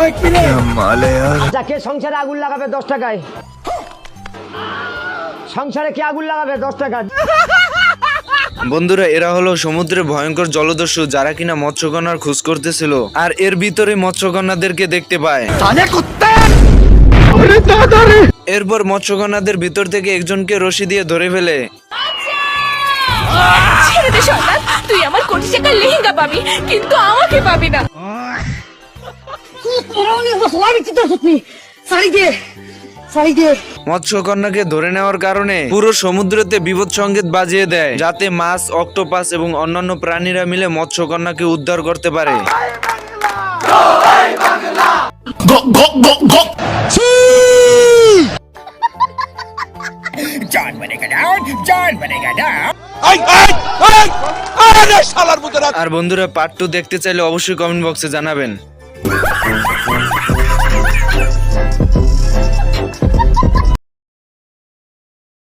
আচ্ছা, কে সংসারে আগুন লাগাবে 10 টাকায়? সংসারে কে আগুন লাগাবে 10 টাকা? বন্ধুরা, এরা হলো সমুদ্রে ভয়ঙ্কর জলদস্যু যারা কিনা মৎস্যকন্যার খোঁজ করতেছিল, আর এর ভিতরে মৎস্যকন্যাদেরকে দেখতে পায়। এরপর মৎস্যকন্যাদের ভিতর থেকে একজনকে রশি দিয়ে ধরে ফেলে। ছেড়ে দে শয়তান, তুই আমার কোটি টাকার লেহেঙ্গা পাবি, কিন্তু আমাকে পাবি না। মৎস্যকন্যাকে ধরে নেওয়ার কারণে পুরো সমুদ্রতে বিপদ সংকেত বাজিয়ে দেয়, যাতে মাছ, অক্টোপাস এবং অন্যান্য প্রাণীরা মিলে মৎস্যকন্যাকে উদ্ধার করতে পারে। আর বন্ধুরা, পার্ট 2 দেখতে চাইলে অবশ্যই কমেন্ট বক্সে জানাবেন।